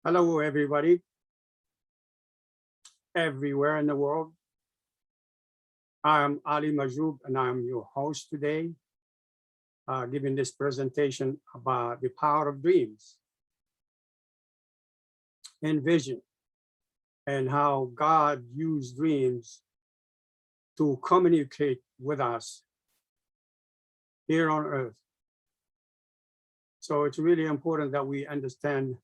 Hello, everybody, everywhere in the world. I'm Ali Majoub, and I'm your host today, giving this presentation about the power of dreams and vision, and how God used dreams to communicate with us here on earth. So it's really important that we understand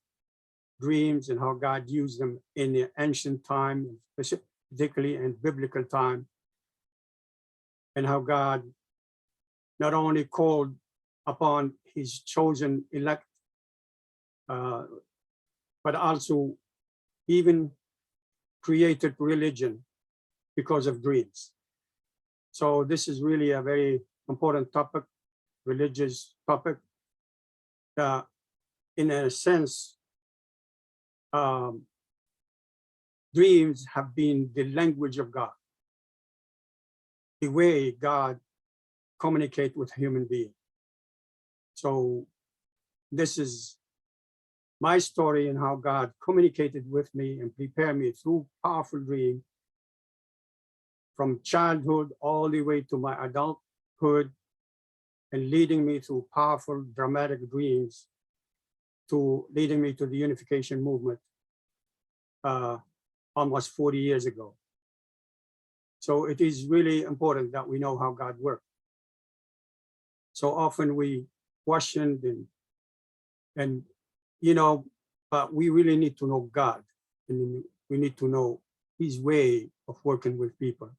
dreams and how God used them in the ancient time, particularly in biblical time, and how God not only called upon his chosen elect, but also even created religion because of dreams. So this is really a very important topic, religious topic. In a sense, dreams have been the language of God, the way God communicates with human beings. So this is my story and how God communicated with me and prepared me through powerful dreams from childhood all the way to my adulthood, and leading me through powerful, dramatic dreams to leading me to the unification movement almost 40 years ago. So it is really important that we know how God works. So often we questioned and but we really need to know God, and we need to know his way of working with people.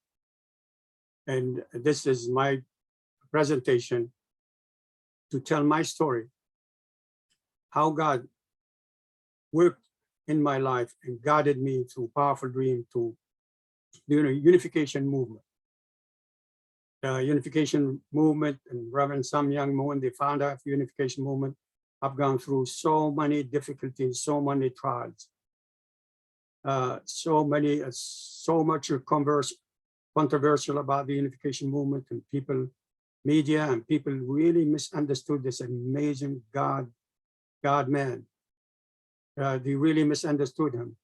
And this is my presentation to tell my story, how God worked in my life and guided me through powerful dream to the unification movement. The unification movement and Reverend Sam Young Moon, the founder of the unification movement, have gone through so many difficulties, so many trials, so much controversial about the unification movement, and media and people really misunderstood this amazing God man. They really misunderstood him.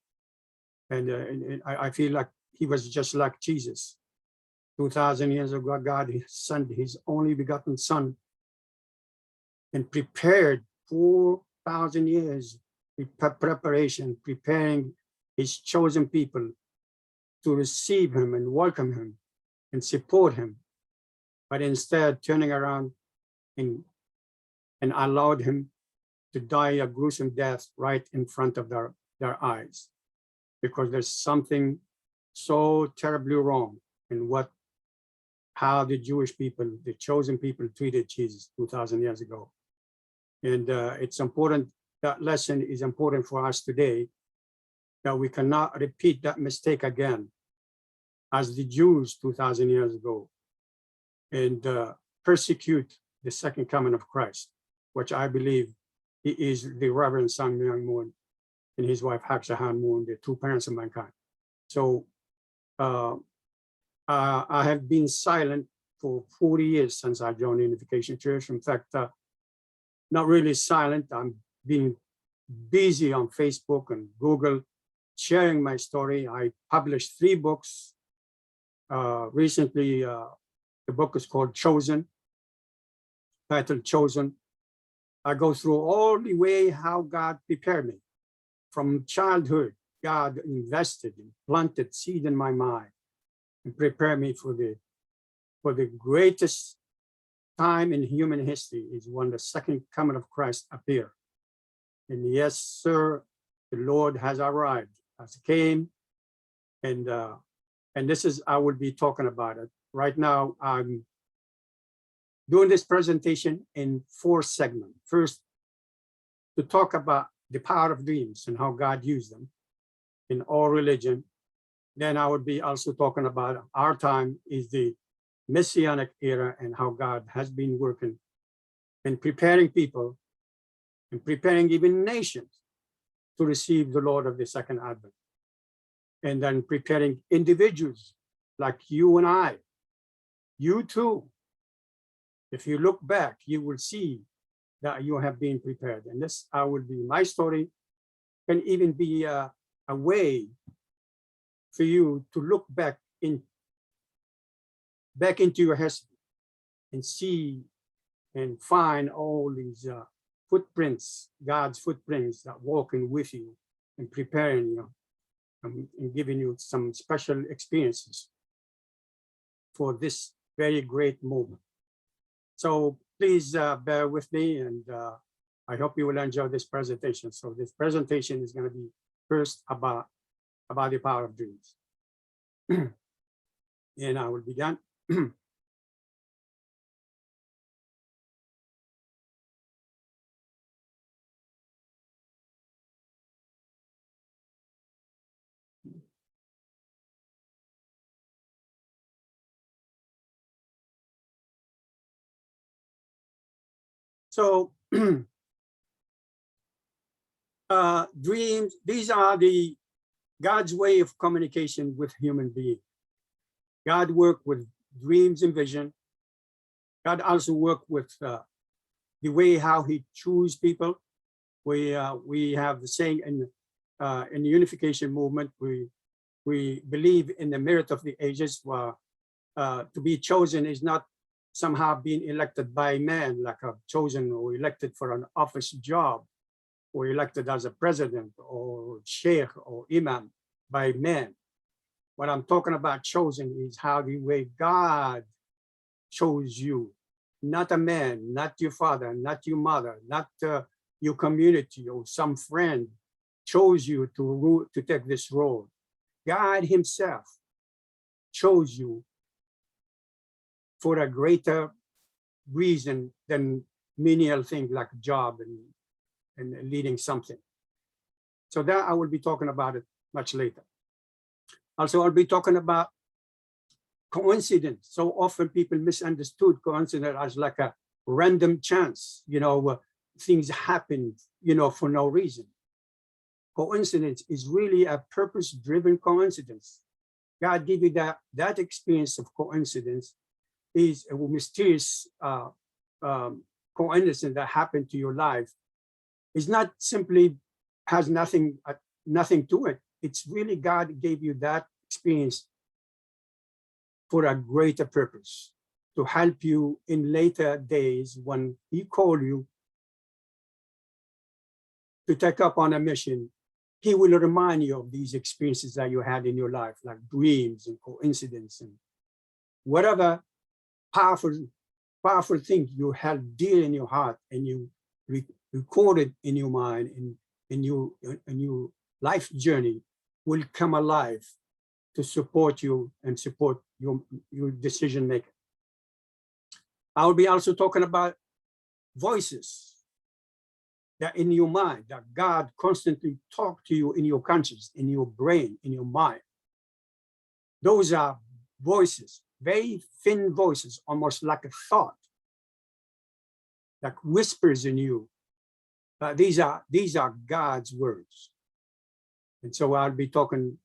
And I feel like he was just like Jesus. 2,000 years ago, God sent his only begotten son and prepared 4,000 years preparation, preparing his chosen people to receive him and welcome him and support him, but instead turning around and allowed him to die a gruesome death right in front of their eyes, because there's something so terribly wrong in how the Jewish people, the chosen people, treated Jesus 2,000 years ago. And it's important, that lesson is important for us today, that we cannot repeat that mistake again as the Jews 2,000 years ago, and persecute the second coming of Christ, which I believe he is the Reverend Sang Myung Moon and his wife Hakshahan Moon, the two parents of mankind. So I have been silent for 40 years since I joined the Unification Church. In fact, not really silent. I'm being busy on Facebook and Google, sharing my story. I published 3 books. Recently, the book is called Chosen, titled Chosen. I go through all the way how God prepared me. From childhood, God invested and planted seed in my mind and prepared me for the greatest time in human history, is when the second coming of Christ appeared. And yes, sir, the Lord has arrived, has came, and this is, I will be talking about it. Right now, I'm doing this presentation in 4 segments. First, to talk about the power of dreams and how God used them in all religion. Then I would be also talking about our time is the Messianic era and how God has been working in preparing people and preparing even nations to receive the Lord of the second advent. And then preparing individuals like you and I, you too. If you look back, you will see that you have been prepared. And this will be my story can even be a way for you to look back into your history and see and find all these footprints, God's footprints that walking with you and preparing you and giving you some special experiences for this very great moment. So please bear with me, and I hope you will enjoy this presentation. So this presentation is going to be first about the power of dreams. And I will begin. So dreams, these are God's way of communication with human beings. God worked with dreams and vision. God also worked with the way how he chose people. We have the saying in the unification movement, we believe in the merit of the ages. To be chosen is not somehow being elected by man, like a chosen or elected for an office job, or elected as a president or sheikh or imam by man. What I'm talking about chosen is how the way God chose you, not a man, not your father, not your mother, not your community or some friend chose you to take this role. God himself chose you for a greater reason than menial things like a job and leading something. So that I will be talking about it much later. Also, I'll be talking about coincidence. So often people misunderstood coincidence as like a random chance, things happen, for no reason. Coincidence is really a purpose-driven coincidence. God gave you that experience of coincidence is a mysterious coincidence that happened to your life. It's not simply has nothing to it. It's really God gave you that experience for a greater purpose, to help you in later days when he called you to take up on a mission. He will remind you of these experiences that you had in your life, like dreams and coincidence and whatever powerful thing you held dear in your heart and you recorded in your mind and in your life journey will come alive to support you and support your decision making. I will be also talking about voices that in your mind, that God constantly talk to you in your conscience, in your brain, in your mind. Those are voices, very thin voices, almost like a thought, like whispers in you. These are God's words. And so I'll be talking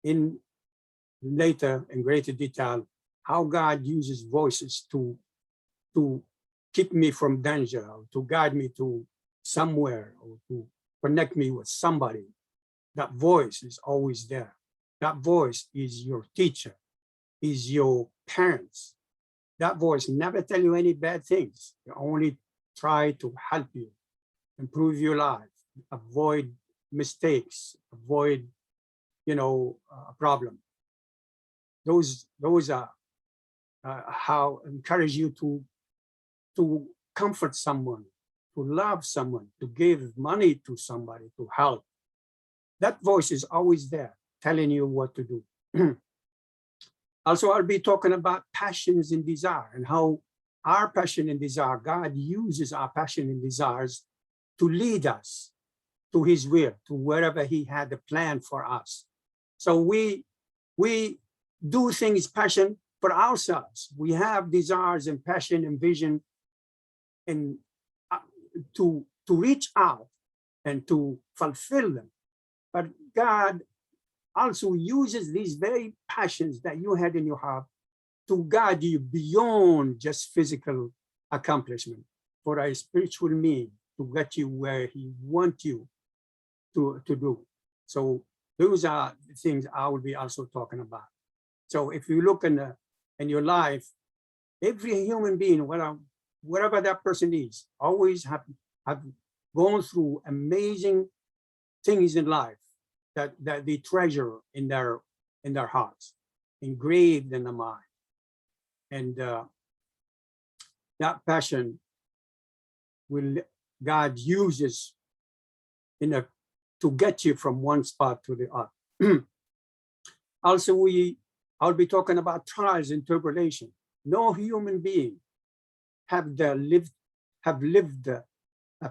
in later in greater detail how God uses voices to keep me from danger, or to guide me to somewhere, or to connect me with somebody. That voice is always there. That voice is your teacher, is your parents. That voice never tell you any bad things. They only try to help you improve your life, avoid mistakes, avoid a problem. Those are how encourage you to comfort someone, to love someone, to give money to somebody, to help. That voice is always there telling you what to do. Also, I'll be talking about passions and desire and how our passion and desire, God uses our passion and desires to lead us to his will, to wherever he had a plan for us. So we do things passion for ourselves. We have desires and passion and vision and to reach out and to fulfill them. But God also uses these very passions that you had in your heart to guide you beyond just physical accomplishment for a spiritual mean, to get you where he wants you to do. So those are the things I will be also talking about. So if you look in your life, every human being, whatever that person is, always have gone through amazing things in life that they treasure in their hearts, engraved in the mind. And that passion will God uses to get you from one spot to the other. Also, I'll be talking about trials and tribulation. No human being have lived a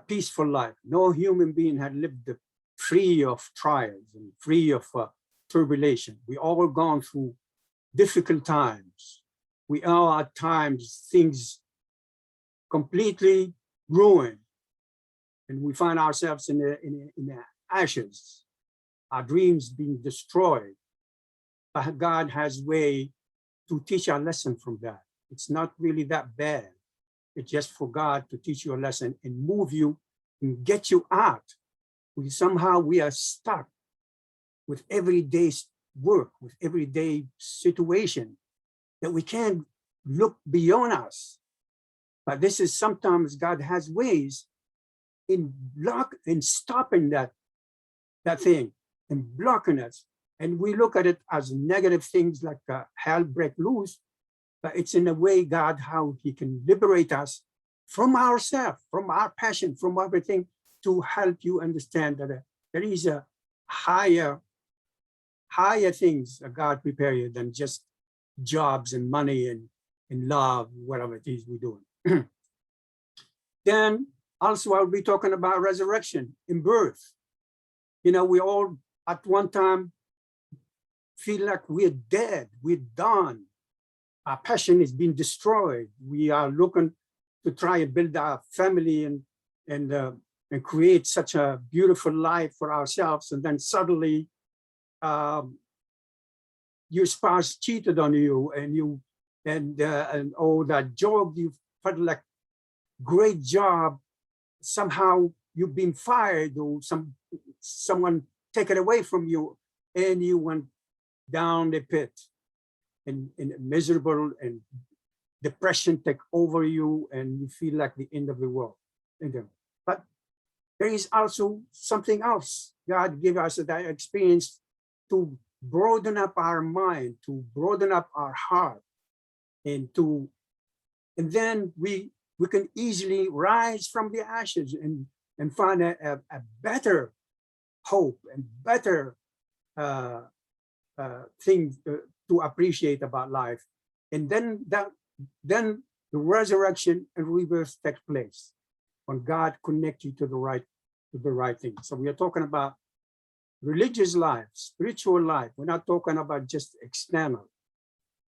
peaceful life. No human being had lived free of trials and free of tribulation. We all gone through difficult times. We all at times things completely ruined, and we find ourselves in the ashes. Our dreams being destroyed. But God has way to teach a lesson from that. It's not really that bad. It's just for God to teach you a lesson and move you and get you out. Somehow we are stuck with everyday work, with everyday situation that we can't look beyond us. But this is sometimes God has ways in stopping that thing and blocking us. And we look at it as negative things like hell break loose, but it's in a way God, how he can liberate us from ourselves, from our passion, from everything, to help you understand that there is a higher things that God prepare you than just jobs and money and love, whatever it is we're doing. Then also I'll be talking about resurrection in birth. You know, we all at one time feel like we're dead, we're done. Our passion is being destroyed. We are looking to try and build our family and create such a beautiful life for ourselves. And then suddenly your spouse cheated on you, and oh, that job you felt like great job, somehow you've been fired, or someone take it away from you, and you went down the pit, and miserable, and depression take over you, and you feel like the end of the world. But there is also something else. God gave us that experience to broaden up our mind, to broaden up our heart, and then we can easily rise from the ashes and find a better hope and better things to appreciate about life. And then the resurrection and rebirth takes place when God connects you to the right thing. So we are talking about religious life, spiritual life. We're not talking about just external.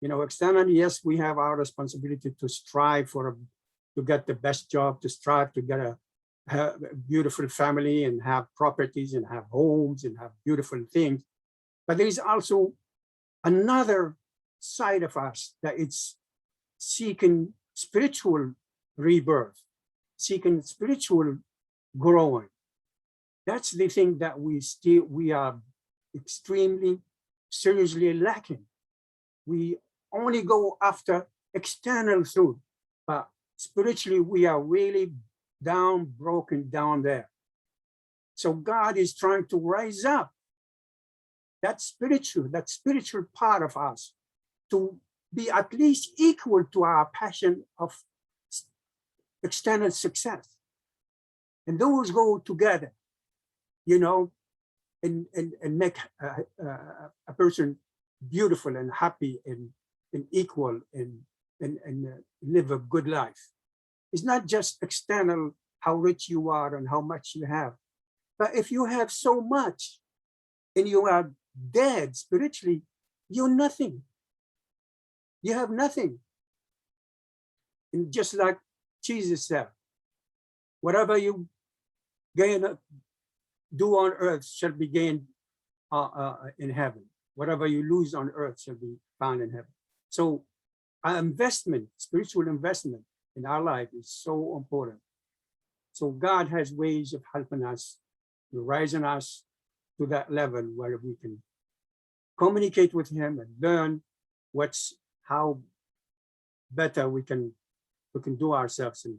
You know, external, yes, we have our responsibility to strive to get the best job, to strive to get a beautiful family and have properties and have homes and have beautiful things. But there is also another side of us that it's seeking spiritual rebirth, seeking spiritual growing. That's the thing that we are extremely seriously lacking. We only go after external truth, but spiritually we are really broken down there. So God is trying to rise up that spiritual part of us to be at least equal to our passion of external success. And those go together, you know, and make a person beautiful and happy and equal and live a good life. It's not just external, how rich you are and how much you have. But if you have so much and you are dead spiritually, you're nothing. You have nothing. And just like Jesus said, whatever you do on earth shall be gained in heaven. Whatever you lose on earth shall be found in heaven. So our investment, spiritual investment in our life is so important. So God has ways of helping us rising us to that level where we can communicate with him and learn how better we can do ourselves and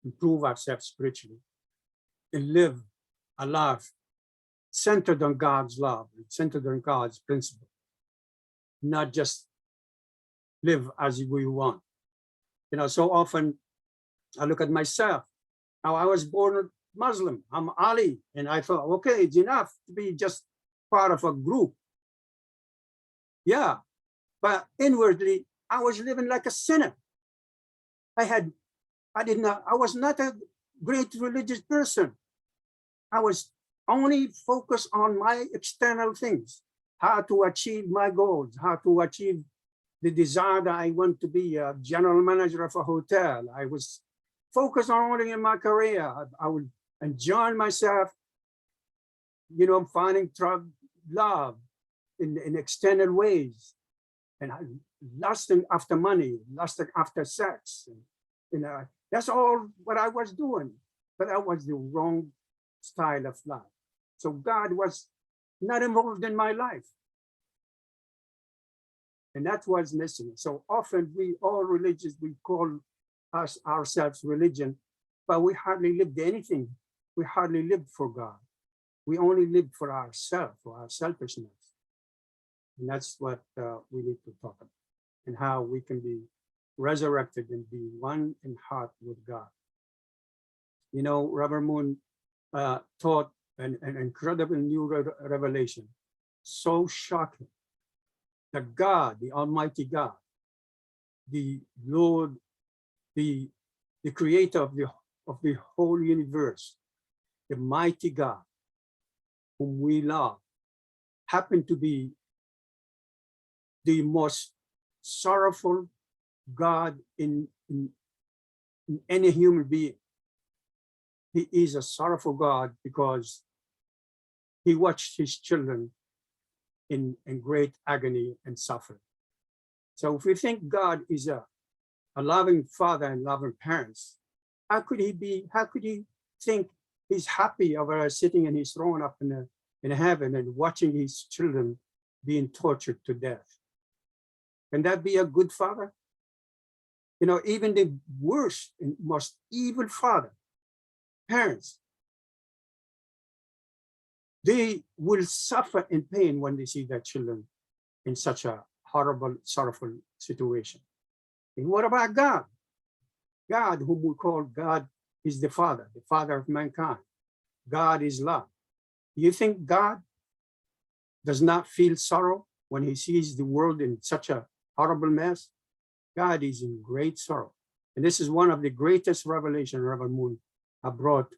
improve ourselves spiritually and live a life centered on God's love, centered on God's principle, not just live as we want. So often I look at myself. Now, I was born Muslim. I'm Ali, and I thought, okay, it's enough to be just part of a group. Yeah, but inwardly, I was living like a sinner. I was not a great religious person. I was only focused on my external things, how to achieve my goals, how to achieve the desire that I want to be a general manager of a hotel. I was focused on only in my career. I would enjoy myself, finding love in external ways, and lusting after money, lusting after sex. That's all what I was doing, but that was the wrong style of life. So God was not involved in my life. And that was missing. So often we all religious, we call ourselves religion, but we hardly lived anything. We hardly lived for God. We only lived for ourselves, for our selfishness. And that's what we need to talk about, and how we can be resurrected and be one in heart with God. Robert Moon taught an incredible new revelation, so shocking, that God, the Almighty God, the Lord, the creator of the whole universe, the mighty God, whom we love, happened to be the most sorrowful God in any human being. He is a sorrowful God because he watched his children in great agony and suffering. So if we think God is a loving father and loving parents, how could he think he's happy over sitting in his throne up in heaven and watching his children being tortured to death? Can that be a good father? Even the worst and most evil parents, they will suffer in pain when they see their children in such a horrible, sorrowful situation. And what about God? God, whom we call God, is the Father of mankind. God is love. Do you think God does not feel sorrow when he sees the world in such a horrible mess? God is in great sorrow. And this is one of the greatest revelations Reverend Moon have brought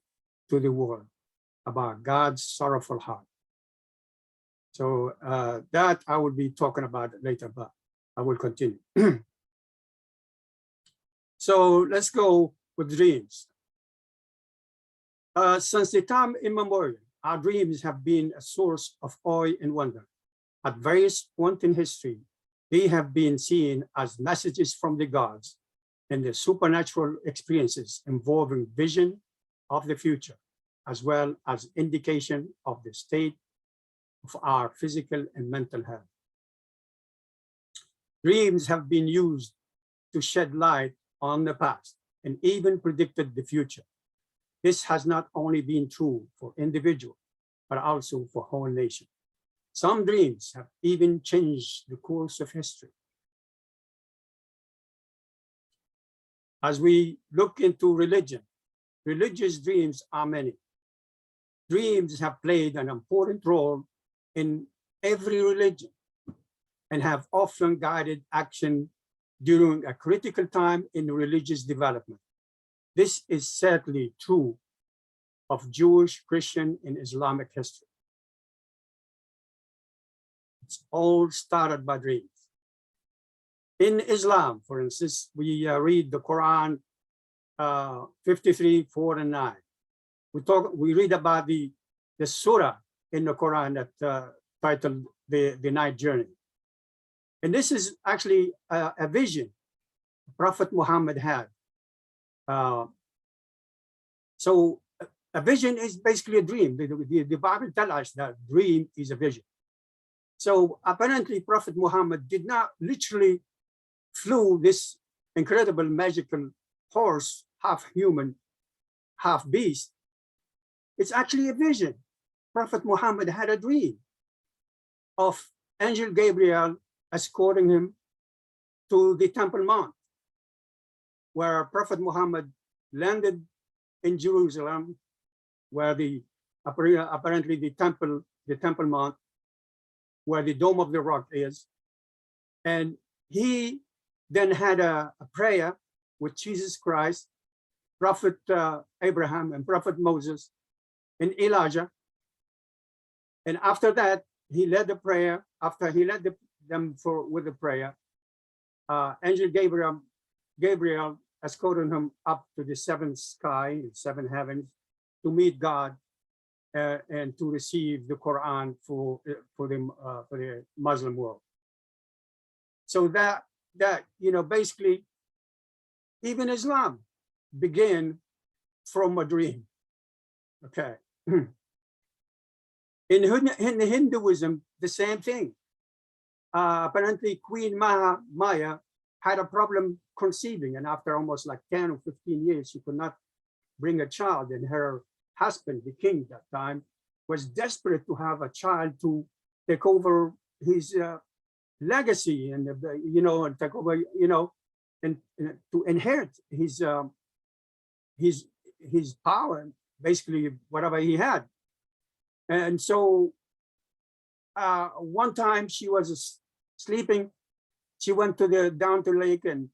to the world about God's sorrowful heart. So that I will be talking about later, but I will continue. So let's go with dreams. Since the time immemorial, our dreams have been a source of awe and wonder. At various points in history, they have been seen as messages from the gods and the supernatural experiences involving vision of the future, as well as indication of the state of our physical and mental health. Dreams have been used to shed light on the past and even predicted the future. This has not only been true for individuals, but also for whole nation. Some dreams have even changed the course of history. As we look into religion, religious dreams are many. Dreams have played an important role in every religion and have often guided action during a critical time in religious development. This is certainly true of Jewish, Christian, and Islamic history. It's all started by dreams. In Islam, for instance, we read the Quran 53, 4, and 9. We read about the surah in the Quran that titled the Night Journey. And this is actually a vision Prophet Muhammad had. So A vision is basically a dream. The Bible tells us that dream is a vision. So apparently Prophet Muhammad did not literally flew this incredible magical horse, half human, half beast. It's actually a vision. Prophet Muhammad had a dream of Angel Gabriel escorting him to the Temple Mount, where Prophet Muhammad landed in Jerusalem, where apparently the Temple Mount, where the Dome of the Rock is. And he then had a prayer with Jesus Christ, Prophet Abraham, and Prophet Moses, and Elijah. And after that, he led the prayer. After he led them with the prayer, Angel Gabriel escorted him up to the seventh sky, seven heavens, to meet God and to receive the Quran for the Muslim world. So that basically, even Islam began from a dream. Okay. In Hinduism, the same thing. Apparently, Queen Maya had a problem conceiving, and after almost like 10 or 15 years, she could not bring a child. And her husband, the king at that time, was desperate to have a child to take over his legacy and and take over, and to inherit his power, basically whatever he had. And so one time she was sleeping, she went down to the lake and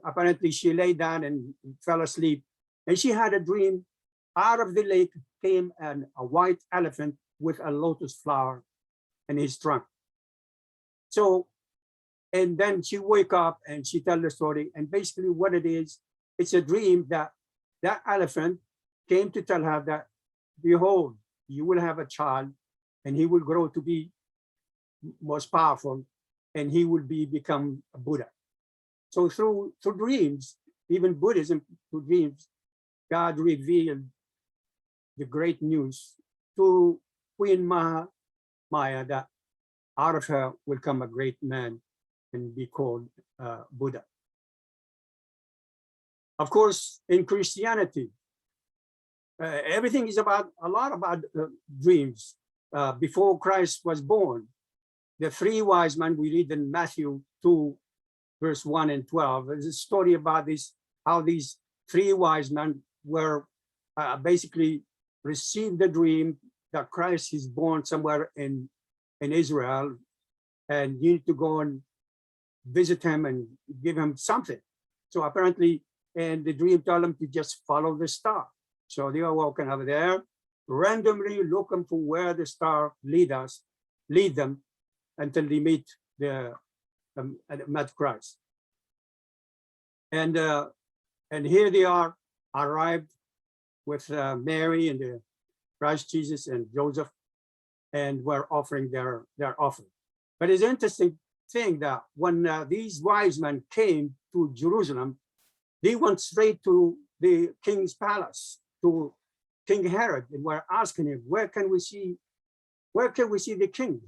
apparently she lay down and fell asleep. And she had a dream. Out of the lake came a white elephant with a lotus flower in his trunk. So, and then she wake up and she tell the story. And basically what it is, it's a dream that elephant came to tell her that, behold, you will have a child and he will grow to be most powerful and he will become a Buddha. So through dreams, even Buddhism, through dreams, God revealed the great news to Queen Maya that out of her will come a great man and be called Buddha. Of course, in Christianity, everything is a lot about dreams. Before Christ was born, the three wise men we read in Matthew 2, verse 1 and 12. There's a story about how these three wise men were basically received the dream that Christ is born somewhere in Israel, and you need to go and visit him and give him something. So apparently, and the dream told them to just follow the star. So they are walking over there, randomly looking for where the star lead them until they meet met Christ. And here they are, arrived with Mary and the Christ Jesus and Joseph, and were offering their offering. But it's an interesting thing that when these wise men came to Jerusalem, they went straight to the king's palace, to King Herod, and were asking him, where can we see the king?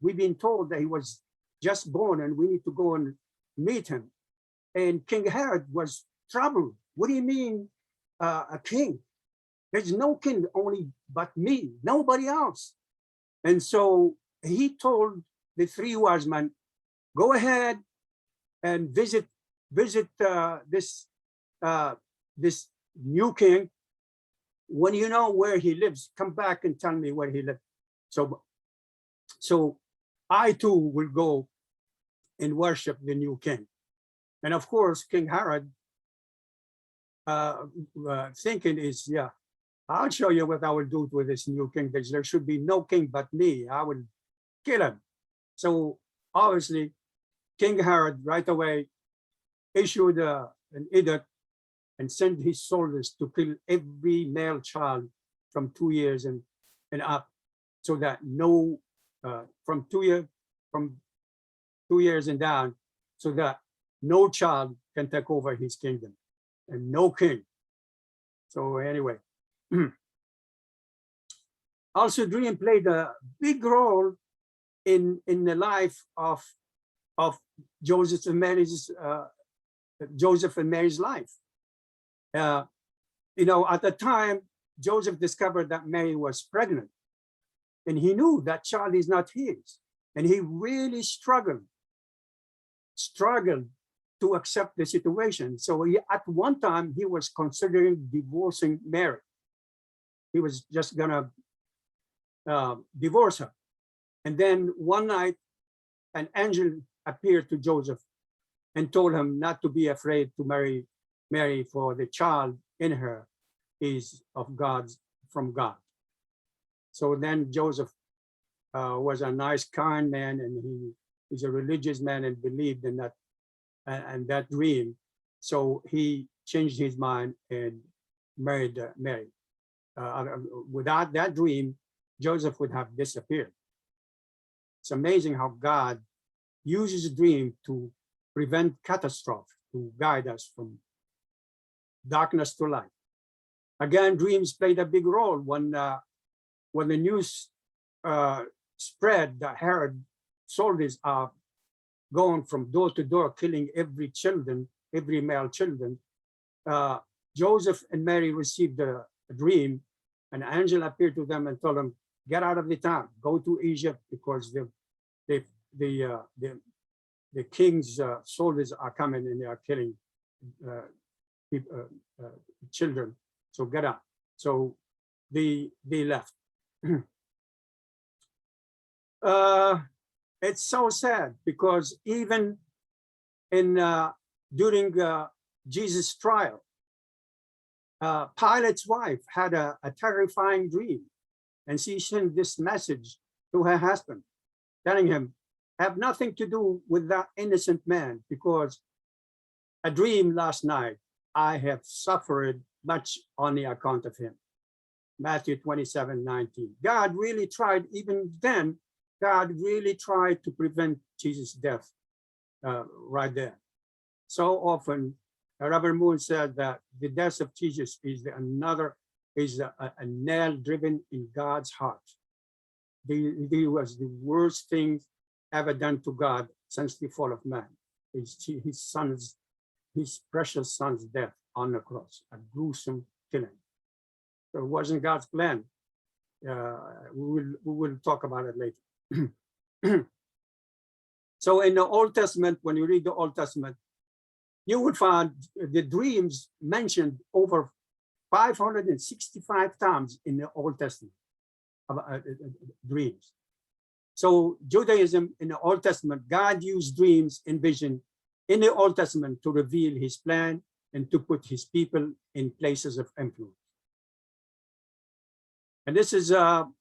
We've been told that he was just born and we need to go and meet him. And King Herod was troubled. What do you mean a king? There's no king, only but me, nobody else. And so he told the three wise men, go ahead and visit this new king. When you know where he lives, come back and tell me where he lives. So I too will go and worship the new king. And of course, King Herod thinking is, yeah, I'll show you what I will do with this new king. There should be no king but me. I will kill him. So obviously, King Herod right away issued an edict and sent his soldiers to kill every male child from 2 years and up, so that no from 2 years and down, so that no child can take over his kingdom, and no king So anyway, also dream played a big role in the life of Joseph and Mary's life. You know, at the time, Joseph discovered that Mary was pregnant, and he knew that child is not his, and he really struggled to accept the situation. So at one time he was considering divorcing Mary. He was just gonna divorce her. And then one night, an angel appeared to Joseph and told him not to be afraid to marry Mary, for the child in her is from God. So then Joseph was a nice, kind man, and he's a religious man and believed in that and that dream. So he changed his mind and married Mary. Without that dream, Joseph would have disappeared. It's amazing how God uses a dream to prevent catastrophe, to guide us from darkness to light. Again, dreams played a big role when the news spread that Herod soldiers are going from door to door, killing every male children. Joseph and Mary received a dream. An angel appeared to them and told them, "Get out of the town, go to Egypt, because the king's soldiers are coming and they are killing children. So get out." So they left. It's so sad, because even during Jesus' trial, Pilate's wife had a terrifying dream, and she sent this message to her husband, telling him, "Have nothing to do with that innocent man, because a dream last night, I have suffered much on the account of him." Matthew 27:19. God really tried, even then, God really tried to prevent Jesus' death right there. So often, Robert Moon said that the death of Jesus is a nail driven in God's heart. He was the worst thing ever done to God since the fall of man. His precious son's death on the cross, a gruesome killing. So it wasn't God's plan. We will talk about it later. So in the Old Testament, when you read the Old Testament, you will find the dreams mentioned over 565 times in the Old Testament, dreams. So Judaism, in the Old Testament, God used dreams and vision in the Old Testament to reveal his plan and to put his people in places of influence. And this is a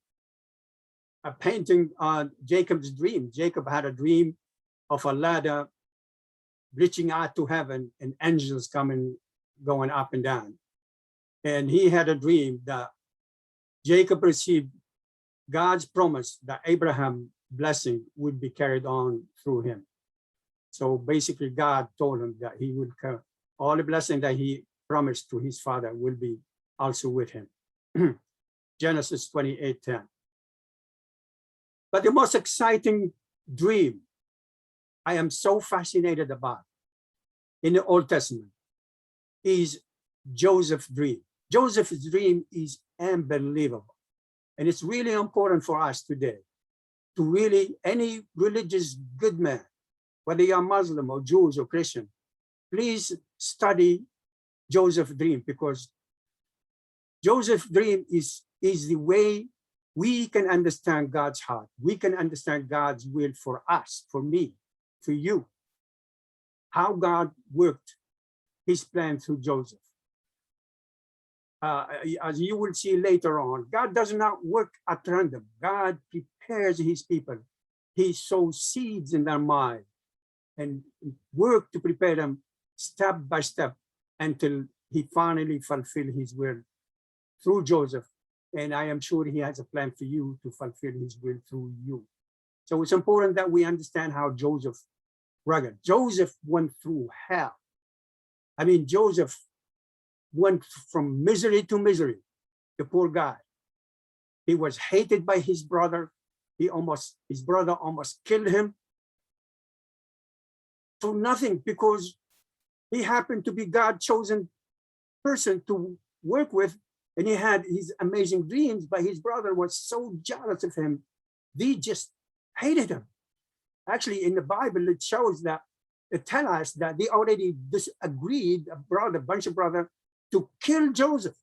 painting on Jacob's dream. Jacob had a dream of a ladder reaching out to heaven and angels going up and down. And he had a dream that Jacob received God's promise that Abraham's blessing would be carried on through him. So basically, God told him that he would all the blessing that he promised to his father will be also with him. Genesis 28:10. But the most exciting dream I am so fascinated about in the Old Testament is Joseph's dream. Joseph's dream is unbelievable. And it's really important for us today to really, any religious good man, whether you're Muslim or Jews or Christian, please study Joseph's dream, because Joseph's dream is the way we can understand God's heart. We can understand God's will for us, for me, for you. How God worked his plan through Joseph. As you will see later on, God does not work at random. God prepares his people. He sows seeds in their mind and work to prepare them step by step until he finally fulfills his will through Joseph. And I am sure he has a plan for you to fulfill his will through you. So it's important that we understand how Joseph rugged. Joseph went through hell. I mean, Joseph went from misery to misery. The poor guy. He was hated by his brother. His brother almost killed him. For nothing, because he happened to be God's chosen person to work with, and he had his amazing dreams, but his brother was so jealous of him, they just hated him. Actually, in the Bible, it shows that, it tells us that they already disagreed, a bunch of brothers, to kill Joseph.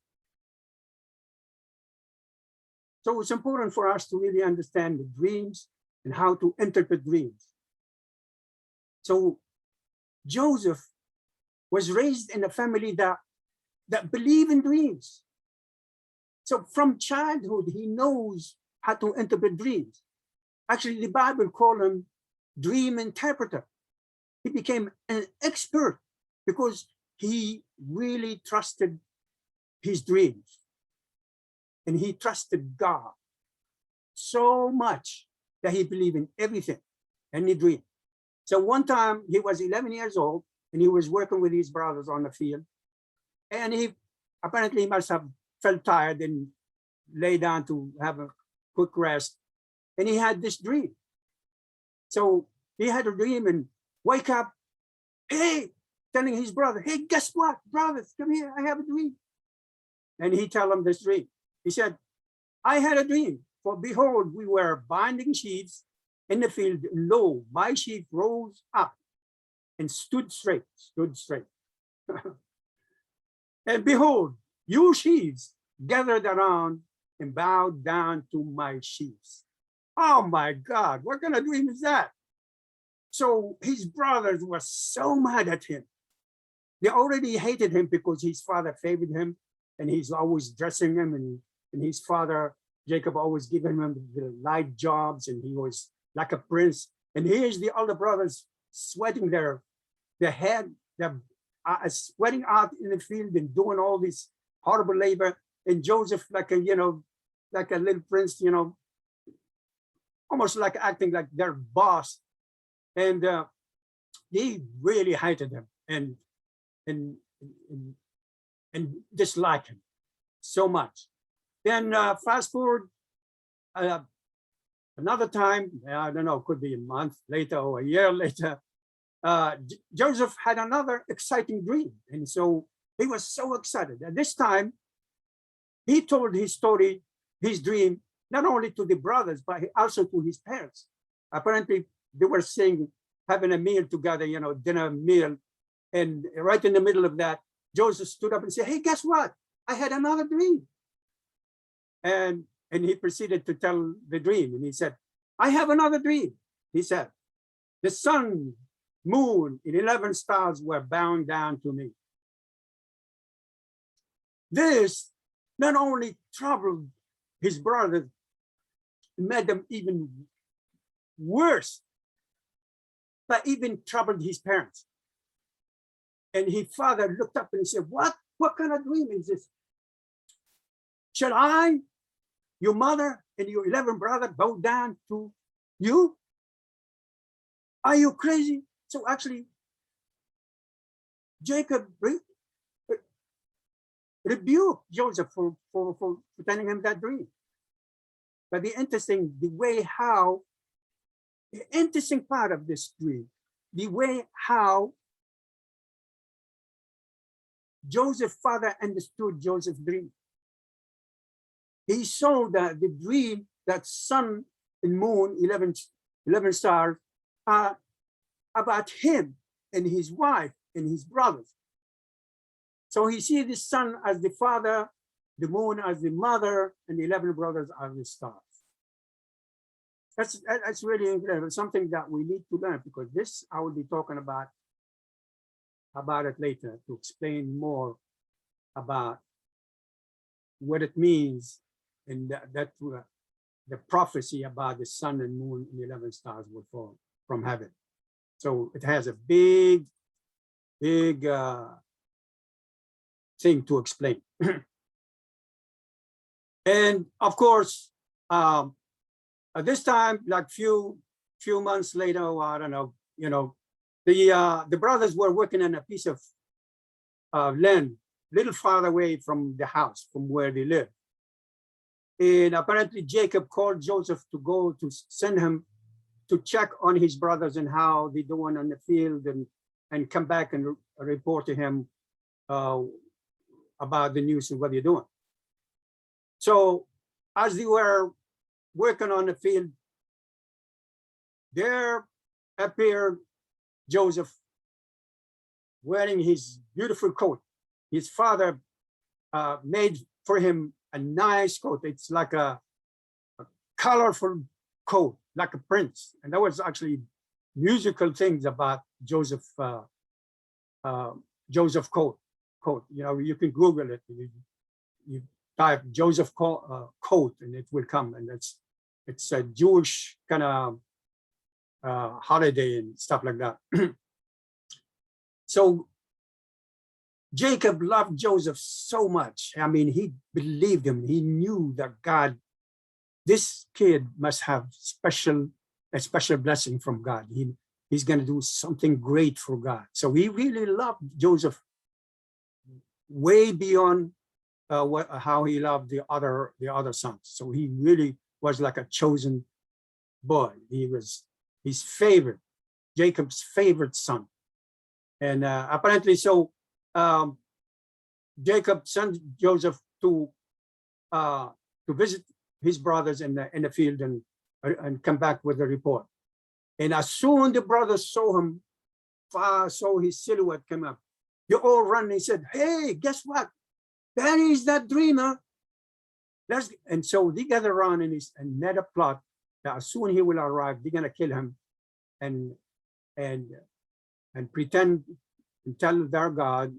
So it's important for us to really understand the dreams and how to interpret dreams. So Joseph was raised in a family that believe in dreams. So from childhood, he knows how to interpret dreams. Actually, the Bible calls him dream interpreter. He became an expert because he really trusted his dreams. And he trusted God so much that he believed in everything, any dream. So one time he was 11 years old and he was working with his brothers on the field. And he apparently must have felt tired and lay down to have a quick rest. And he had this dream. So he had a dream and wake up, hey, telling his brother, hey, guess what, brothers, come here, I have a dream. And he tell him this dream. He said, I had a dream, for behold, we were binding sheaves in the field. Lo, my sheaf rose up and stood straight. And behold, you sheaves gathered around and bowed down to my sheaves. Oh my God, what kind of dream is that? So his brothers were so mad at him. They already hated him because his father favored him and he's always dressing him, and his father, Jacob, always giving him the light jobs, and he was like a prince. And here's the older brothers sweating their head, they're sweating out in the field and doing all this horrible labor. And Joseph, like a little prince, almost like acting like their boss. And they really hated him and disliked him so much. Then fast forward another time, I don't know, could be a month later or a year later, Joseph had another exciting dream. And so he was so excited. And this time, he told his story, his dream, not only to the brothers, but also to his parents. Apparently, they were having a meal together, dinner meal. And right in the middle of that, Joseph stood up and said, hey, guess what? I had another dream. And he proceeded to tell the dream. And he said, I have another dream. He said, the sun, moon, and 11 stars were bound down to me. This not only troubled his brothers, made them even worse, but even troubled his parents. And his father looked up and he said, what kind of dream is this? Shall I, your mother, and your 11 brothers bow down to you? Are you crazy? So actually, Jacob rebuked Joseph for telling him that dream. But the interesting part of this dream, the way how Joseph's father understood Joseph's dream. He saw that the dream, that sun and moon, 11 stars, are about him and his wife and his brothers. So he sees the sun as the father, the moon as the mother, and the 11 brothers as the stars. That's really incredible, something that we need to learn, because this I will be talking about it later to explain more about what it means, and that the prophecy about the sun and moon and 11 stars will fall from heaven. So it has a big thing to explain. And of course, at this time, like few months later, I don't know, the brothers were working on a piece of land little farther away from the house, from where they lived. And apparently Jacob called Joseph to go to send him to check on his brothers and how they're doing on the field, and come back and report to him about the news and what they're doing. So as they were working on the field, there appeared Joseph wearing his beautiful coat. His father made for him a nice coat. It's like a colorful coat, like a prince. And that was actually musical things about Joseph Joseph coat. You know, you can Google it. You type Joseph coat and it will come. And it's a Jewish kind of holiday and stuff like that. So Jacob loved Joseph so much. I mean, he believed him. He knew that God, this kid must have a special blessing from God. He's going to do something great for God. So he really loved Joseph way beyond how he loved the other sons. So he really was like a chosen boy. He was his favorite, Jacob's favorite son. And apparently, so Jacob sent Joseph to visit his brothers in the field and come back with a report. And as soon the brothers saw him, saw his silhouette come up, they all ran and said, "Hey, guess what? There is that dreamer." And so they gathered around and made a plot that as soon he will arrive, they're gonna kill him and pretend and tell their God,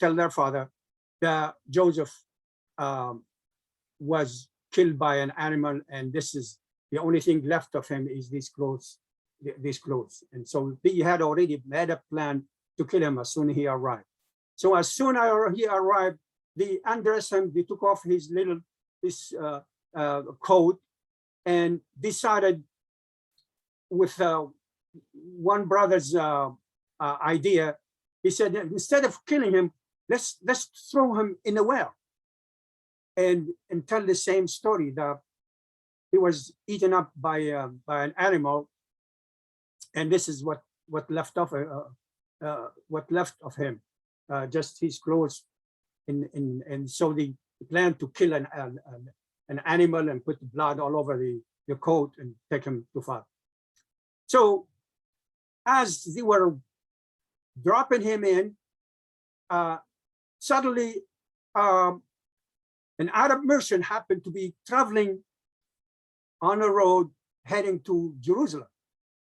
tell their father that Joseph was killed by an animal, and this is the only thing left of him is these clothes. And so they had already made a plan to kill him as soon as he arrived. So as soon as he arrived, they undressed him, they took off his coat, and decided with one brother's idea. He said, instead of killing him, let's throw him in a well and tell the same story that he was eaten up by an animal, and this is what left of him, just his clothes. And so they planned to kill an animal and put blood all over the coat and take him to father. So as they were dropping him in, suddenly an Arab merchant happened to be traveling on a road heading to Jerusalem,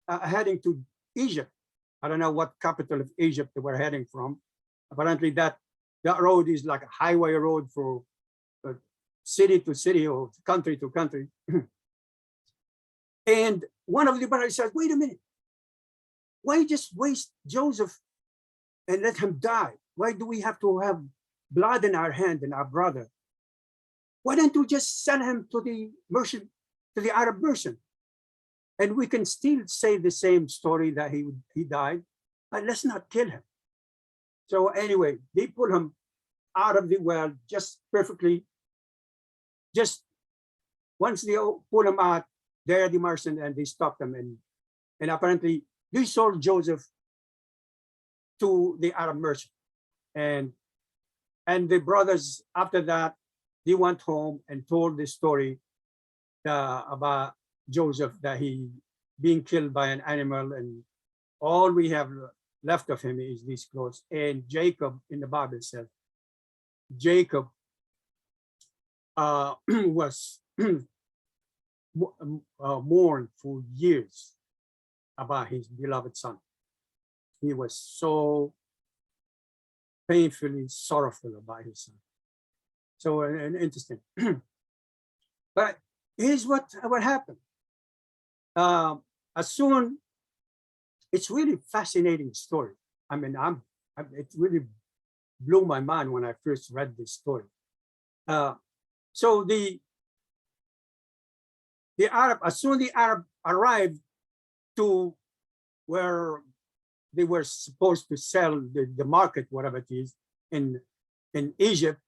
heading to Egypt. I don't know what capital of Egypt they were heading from. Apparently that road is like a highway road for city to city or country to country. And one of the brothers says, "Wait a minute, why just waste Joseph and let him die? Why do we have to have blood in our hand and our brother? Why don't you just send him to the merchant, to the Arab merchant? And we can still say the same story that he died, but let's not kill him." So anyway, they pull him out of the well just perfectly. Just once they pull him out, they're the merchant and they stopped them. And apparently they sold Joseph to the Arab merchant. And the brothers, after that, they went home and told the story about Joseph, that he being killed by an animal, and all we have left of him is these clothes. And Jacob, in the Bible says, Jacob was mourned for years about his beloved son. He was so painfully sorrowful about his son. So interesting. But here's what happened. As soon, it's really fascinating story. I mean, it really blew my mind when I first read this story. So the Arab, as soon the Arab arrived to where they were supposed to sell the market, whatever it is, in in Egypt,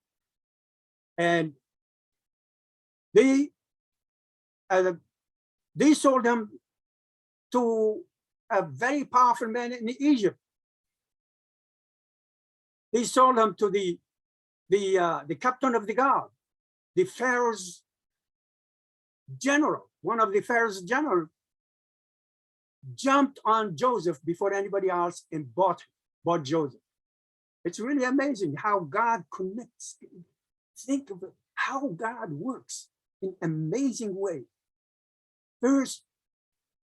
and they sold him to a very powerful man in Egypt. They sold him to the captain of the guard, the Pharaoh's general. One of the Pharaoh's general jumped on Joseph before anybody else and bought Joseph. It's really amazing how God connects. Think of it, how God works in amazing way. First,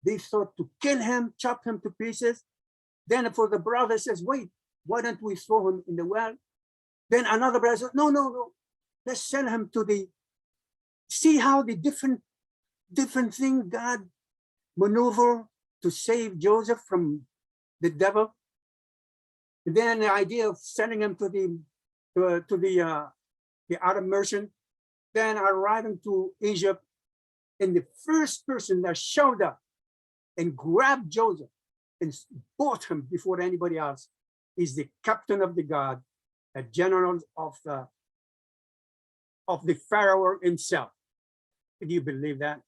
they thought to kill him, chop him to pieces. Then for the brother says, wait, why don't we throw him in the well? Then another brother says, no, let's send him to the, see how the different thing God maneuver to save Joseph from the devil. And then the idea of sending him to the Arab merchant, then arriving to Egypt, and the first person that showed up and grabbed Joseph and bought him before anybody else is the captain of the guard, a general of the Pharaoh himself. Can you believe that?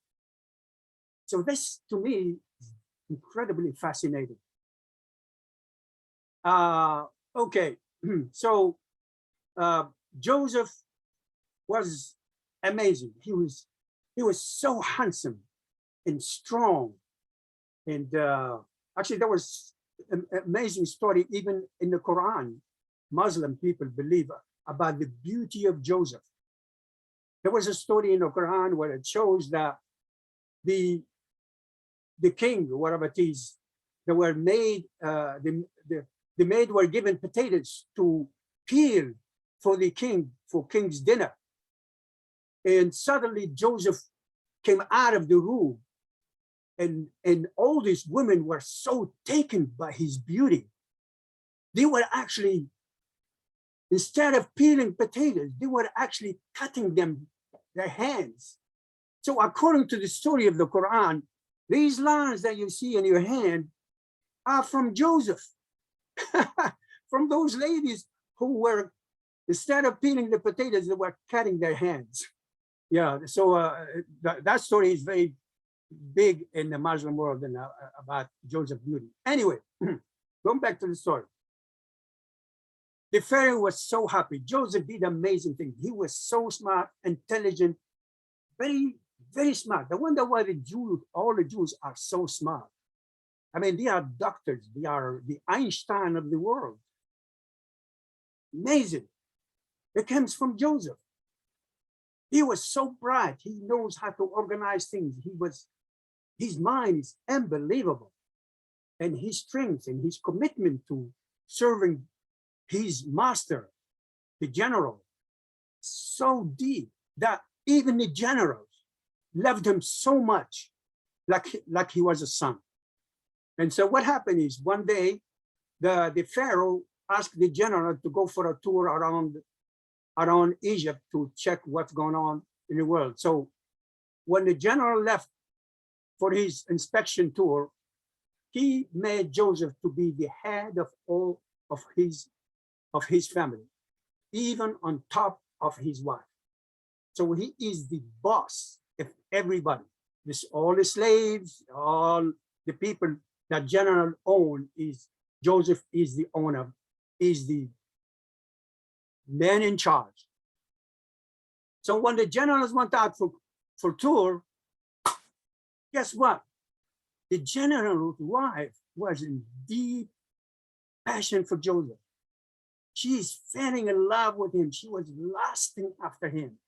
So this, to me, is incredibly fascinating. Okay, so Joseph was amazing. He was so handsome and strong, and actually there was an amazing story even in the Quran. Muslim people believe about the beauty of Joseph. There was a story in the Quran where it shows that the king, whatever it is, they were made, the maid were given potatoes to peel for the king, for king's dinner. And suddenly Joseph came out of the room, and all these women were so taken by his beauty. They were actually, instead of peeling potatoes, they were actually cutting their hands. So according to the story of the Quran, these lines that you see in your hand are from Joseph, from those ladies who were, instead of peeling the potatoes, they were cutting their hands. Yeah, so that story is very big in the Muslim world and about Joseph's beauty. Anyway, going back to the story. The Pharaoh was so happy. Joseph did amazing things. He was so smart, intelligent, very, very smart. I wonder why all the Jews are so smart. I mean, they are doctors. They are the Einstein of the world. Amazing. It comes from Joseph. He was so bright. He knows how to organize things. His mind is unbelievable. And his strength and his commitment to serving his master, the general, so deep that even the generals loved him so much, like he was a son. And so what happened is one day, the Pharaoh asked the general to go for a tour around Egypt to check what's going on in the world. So when the general left for his inspection tour, he made Joseph to be the head of all of his family, even on top of his wife. So he is the boss of everybody. All the slaves, all the people that general own, is Joseph is the owner, is the man in charge. So when the generals went out for tour, guess what? The general's wife was in deep passion for Joseph. She's falling in love with him. She was lusting after him.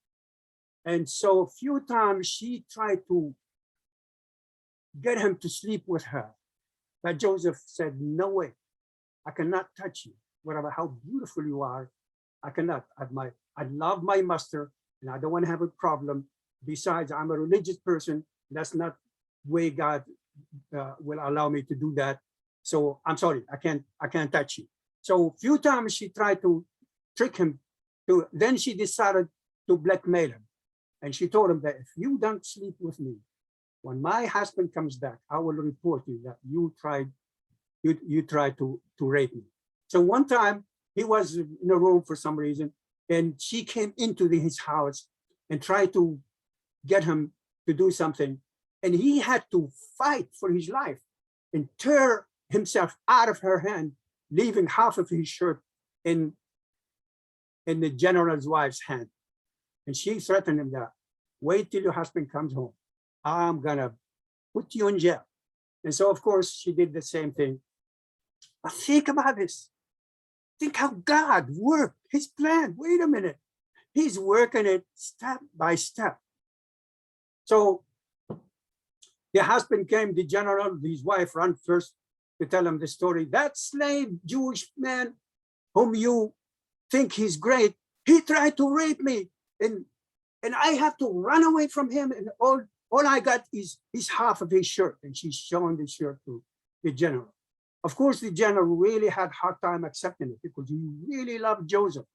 And so a few times she tried to get him to sleep with her. But Joseph said, no way, I cannot touch you. Whatever, how beautiful you are, I cannot. I love my master and I don't want to have a problem. Besides, I'm a religious person. That's not the way God will allow me to do that. So I'm sorry, I can't touch you. So a few times she tried to trick him then she decided to blackmail him. And she told him that if you don't sleep with me, when my husband comes back, I will report you that you tried to rape me. So one time he was in a room for some reason, And she came into his house and tried to get him to do something. And he had to fight for his life and tear himself out of her hand, leaving half of his shirt in the general's wife's hand. And she threatened him that, wait till your husband comes home. I'm gonna put you in jail. And so, of course, she did the same thing. But think about this. Think how God worked his plan. Wait a minute. He's working it step by step. So the husband came, the general, his wife ran first to tell him the story. That slave Jewish man whom you think he's great, he tried to rape me. And I have to run away from him. And all I got is half of his shirt. And she's showing the shirt to the general. Of course, the general really had a hard time accepting it because he really loved Joseph.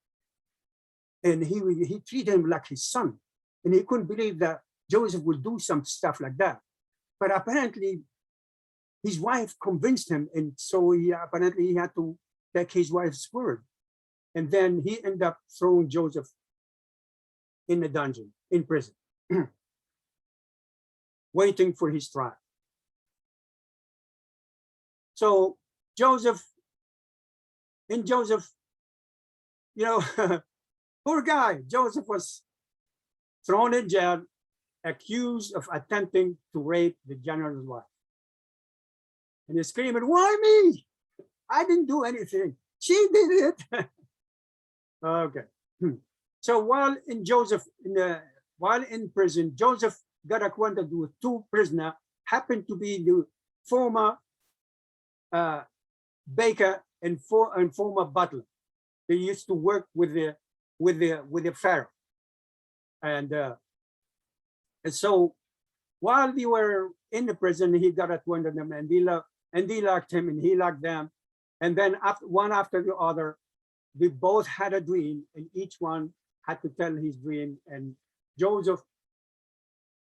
And he treated him like his son. And he couldn't believe that Joseph would do some stuff like that. But apparently, his wife convinced him. And so apparently he had to take his wife's word. And then he ended up throwing Joseph in the dungeon, in prison, waiting for his trial. So Joseph, you know, poor guy, Joseph was thrown in jail, accused of attempting to rape the general's wife. And he's screaming, why me? I didn't do anything. She did it. Okay. So while in prison, Joseph got acquainted with two prisoners, happened to be the former baker and former butler. They used to work with the Pharaoh. And so while they were in the prison, he got acquainted with them, and they liked him, and he liked them. And then one after the other, they both had a dream, and each one had to tell his dream. And Joseph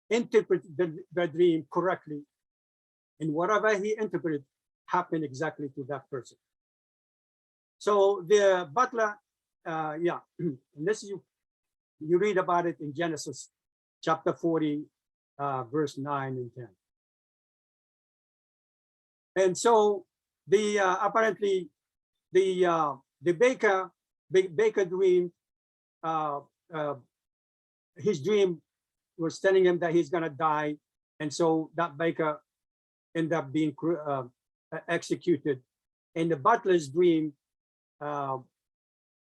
interpreted the dream correctly, and whatever he interpreted happened exactly to that person. So the butler, unless you read about it in Genesis chapter 40, verse 9 and 10. And so the apparently the baker dream, his dream was telling him that he's gonna die, and so that baker ended up being executed. And the butler's dream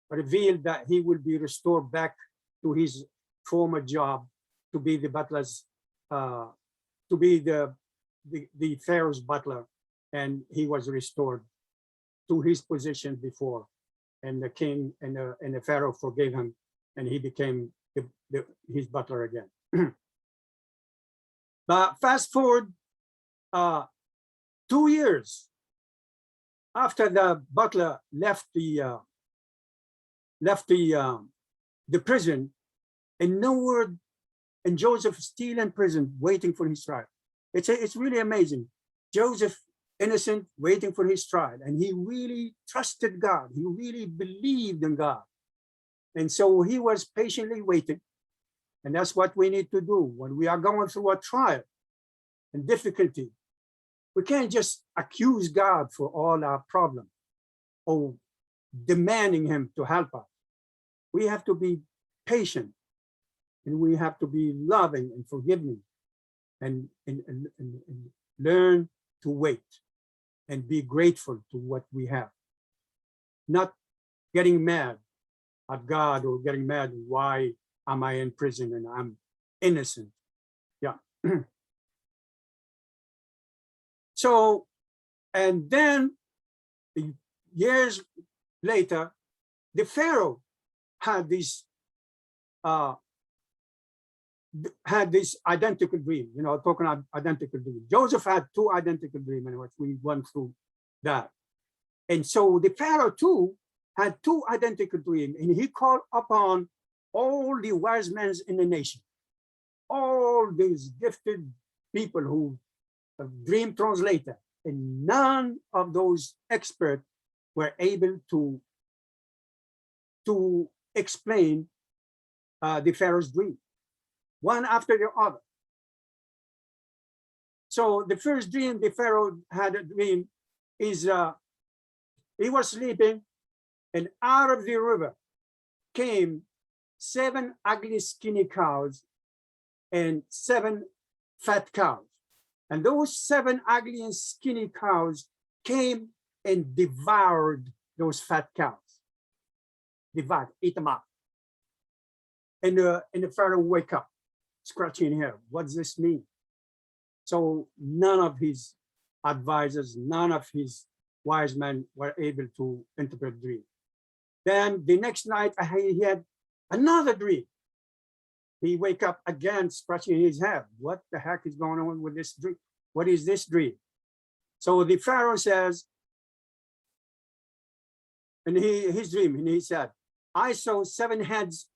revealed that he will be restored back to his former job, to be the butler's, to be the Pharaoh's butler, and he was restored to his position before. And the king and the Pharaoh forgave him, and he became his butler again. But fast forward 2 years after the butler left the prison, and no word, and Joseph is still in prison waiting for his trial. It's really amazing. Joseph, innocent, waiting for his trial, and he really trusted God. He really believed in God, and so he was patiently waiting. And that's what we need to do when we are going through a trial and difficulty. We can't just accuse God for all our problems or demanding him to help us. We have to be patient, and we have to be loving and forgiving, and learn to wait and be grateful to what we have. Not getting mad at God or getting mad, why am I in prison and I'm innocent? Yeah. So, and then years later, the Pharaoh had this identical dream, talking about identical dream. Joseph had two identical dreams, and we went through that. And so the Pharaoh too had two identical dreams, and he called upon all the wise men in the nation, all these gifted people who dream translator, and none of those experts were able to explain the Pharaoh's dream, one after the other. So the first dream the Pharaoh had a dream is he was sleeping, and out of the river came 7 ugly skinny cows and 7 fat cows. And those 7 ugly and skinny cows came and devoured those fat cows. Devoured, ate them up. And the Pharaoh wake up, scratching his head. What does this mean? So none of his advisors, none of his wise men were able to interpret the dream. Then the next night, he had another dream. He wake up again, scratching his head. What the heck is going on with this dream? What is this dream? So the Pharaoh says, and his dream, and he said, I saw 7 heads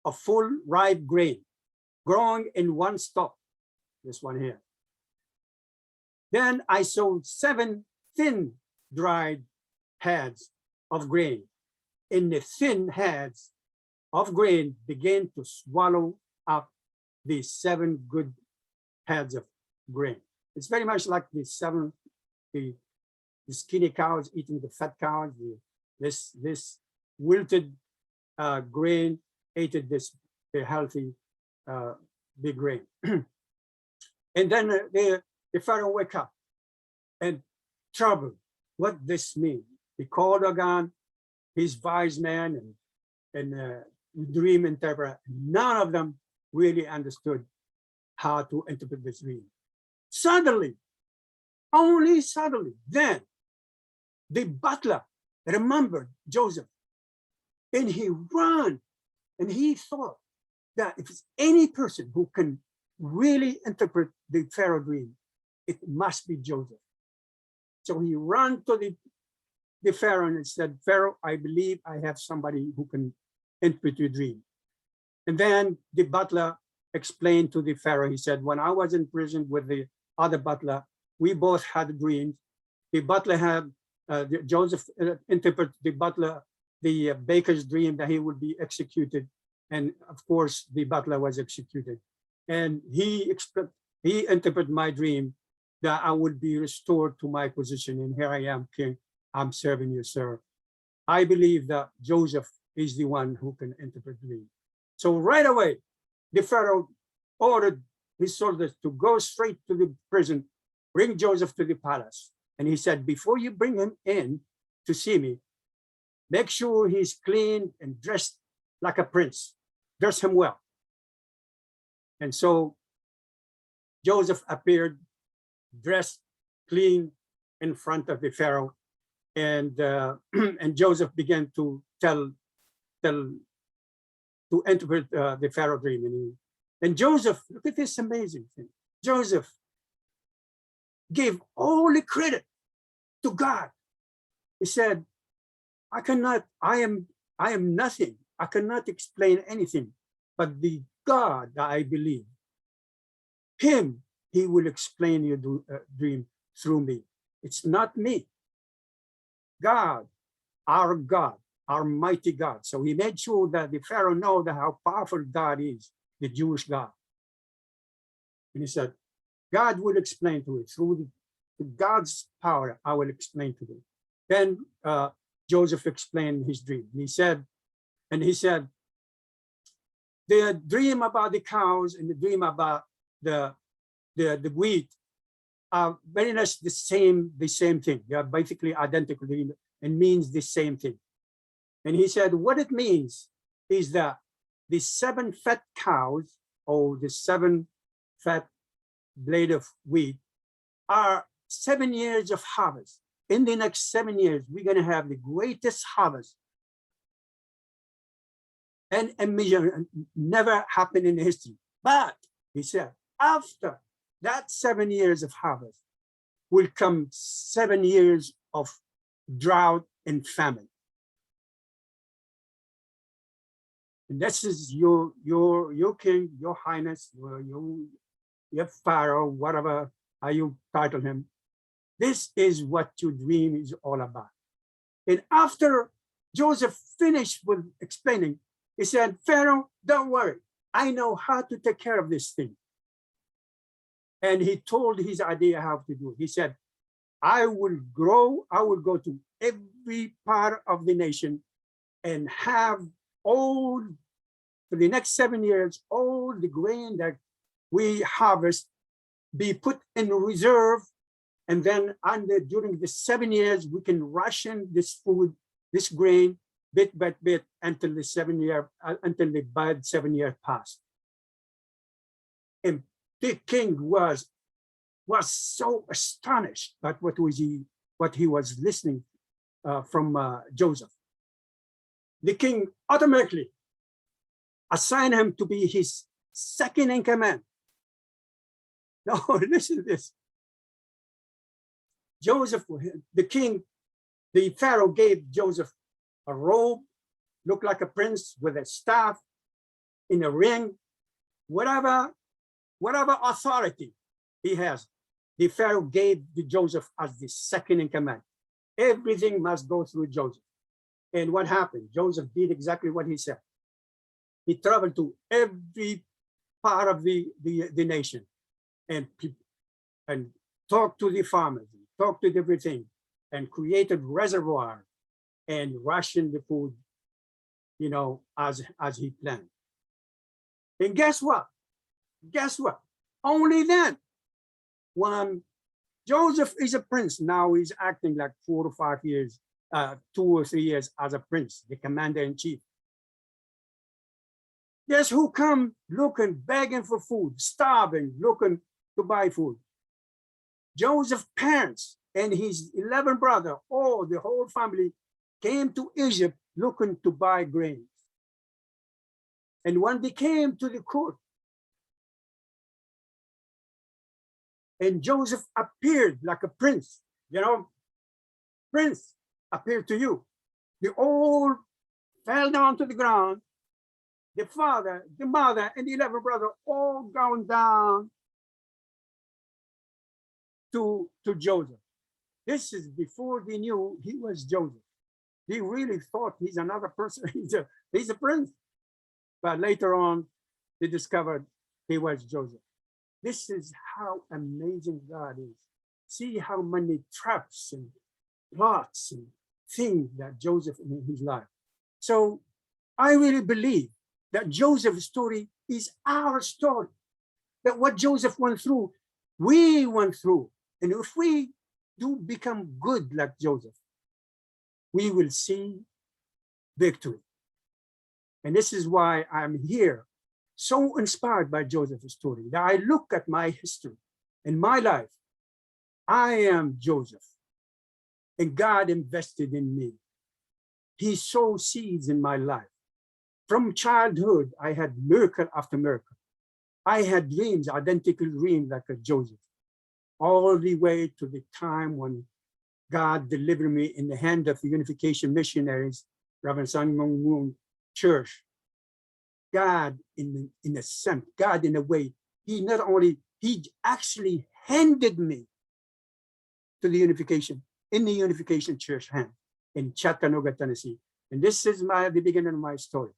of full ripe grain growing in one stalk. This one here. Then I saw 7 thin, dried heads of grain, and the thin heads of grain began to swallow up the 7 good heads of grain. It's very much like the skinny cows eating the fat cows. This wilted grain ate the healthy big grain. And then the Pharaoh wake up and troubled. What this mean? He called again his wise man and dream interpreter. None of them really understood how to interpret this dream. Suddenly, only suddenly, then the butler remembered Joseph, and he ran, and he thought that if it's any person who can really interpret the Pharaoh dream, it must be Joseph. So he ran to the Pharaoh and said, Pharaoh, I believe I have somebody who can interpret your dream. And then the butler explained to the Pharaoh, he said, when I was in prison with the other butler, we both had dreams. The butler had, Joseph interpreted the butler, the baker's dream that he would be executed. And of course, the butler was executed. And he interpreted my dream that I would be restored to my position. And here I am, king, I'm serving you, sir. I believe that Joseph is the one who can interpret the dream. So right away, the Pharaoh ordered his soldiers to go straight to the prison, bring Joseph to the palace. And he said, before you bring him in to see me, make sure he's clean and dressed like a prince. Dress him well. And so Joseph appeared dressed clean in front of the Pharaoh. And and Joseph began to interpret the Pharaoh dream. And Joseph, look at this amazing thing. Joseph gave all the credit to God. He said, I am nothing. I cannot explain anything, but the God that I believe, him, he will explain your dream through me. It's not me. God, our mighty God. So he made sure that the Pharaoh know that how powerful God is, the Jewish God. And he said, God will explain to it through God's power. I will explain to you. Then Joseph explained his dream. He said, the dream about the cows and the dream about the wheat are very much the same thing. They are basically identical and means the same thing. And he said, what it means is that the 7 fat cows or the 7 fat blade of wheat are 7 years of harvest. In the next 7 years, we're going to have the greatest harvest and a measure never happened in history. But he said, after that 7 years of harvest will come 7 years of drought and famine. And this is your king, your highness, your pharaoh, whatever how you title him. This is what your dream is all about. And after Joseph finished with explaining, he said, Pharaoh, don't worry. I know how to take care of this thing. And he told his idea how to do it. He said, I will go to every part of the nation and have all, for the next 7 years, all the grain that we harvest be put in reserve. And then during the 7 years, we can ration this food, this grain, bit by bit until the bad 7 years passed. And the king was so astonished at what he was listening from Joseph. The king automatically assigned him to be his second in command. Now, listen to this. Joseph, the Pharaoh gave Joseph a robe, looked like a prince with a staff in a ring, whatever authority he has, the Pharaoh gave to Joseph as the second in command. Everything must go through Joseph. And what happened? Joseph did exactly what he said. He traveled to every part of the nation and talked to the farmers, talked to everything, and created reservoirs and rationed the food, as he planned. And guess what? Only then, when Joseph is a prince, now he's acting like 4 or 5 years, 2 or 3 years as a prince, the commander-in-chief. Guess who come looking, begging for food, starving, looking to buy food? Joseph's parents and his 11 brothers, the whole family came to Egypt looking to buy grains. And when they came to the court, and Joseph appeared like a prince, prince appeared to you. They all fell down to the ground. The father, the mother, and the 11 brothers all gone down to Joseph. This is before they knew he was Joseph. They really thought he's another person. He's a prince. But later on, they discovered he was Joseph. This is how amazing God is. See how many traps and plots and things that Joseph in his life. So I really believe that Joseph's story is our story. That what Joseph went through, we went through. And if we do become good like Joseph, we will see victory. And this is why I'm here, so inspired by Joseph's story, that I look at my history and my life. I am Joseph, and God invested in me. He sowed seeds in my life. From childhood, I had miracle after miracle. I had dreams, identical dreams like a Joseph, all the way to the time when God delivered me in the hand of the unification missionaries, Reverend Sun Myung Moon Church. God in a sense, God in a way, he actually handed me to the unification, in the unification church hand in Chattanooga, Tennessee. And this is the beginning of my story.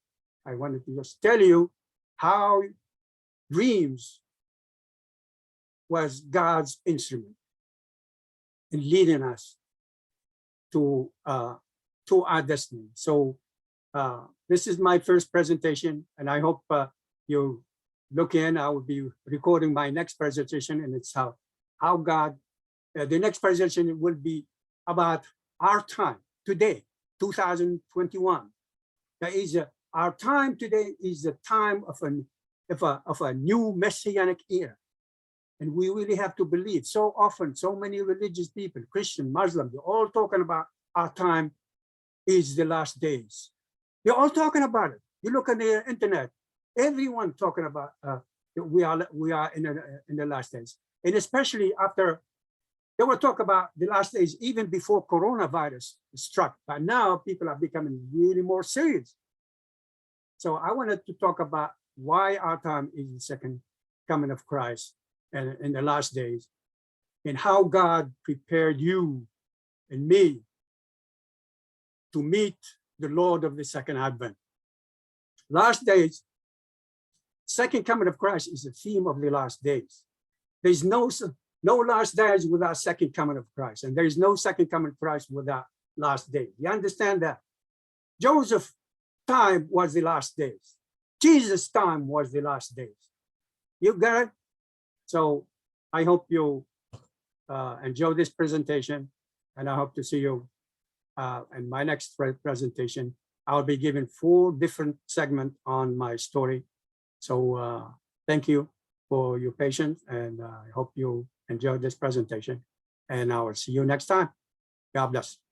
I wanted to just tell you how dreams was God's instrument in leading us to our destiny. So this is my first presentation, and I hope you look in. I will be recording my next presentation, and it's how God, the next presentation will be about our time today, 2021. That is our time today is the time of a new messianic era. And we really have to believe. So often, so many religious people, Christian, Muslim, they're all talking about our time is the last days. They're all talking about it. You look on the internet, everyone talking about we are in the last days. And especially after, they will talk about the last days even before coronavirus struck. But now people are becoming really more serious. So I wanted to talk about why our time is the second coming of Christ and in the last days, and how God prepared you and me to meet the Lord of the second advent. Last days, second coming of Christ is the theme of the last days. There's no last days without second coming of Christ, and there is no second coming of Christ without last days. You understand that? Joseph's time was the last days. Jesus' time was the last days. You got it? So I hope you enjoy this presentation, and I hope to see you in my next presentation. I'll be giving 4 different segments on my story. So thank you for your patience, and I hope you enjoyed this presentation, and I will see you next time. God bless.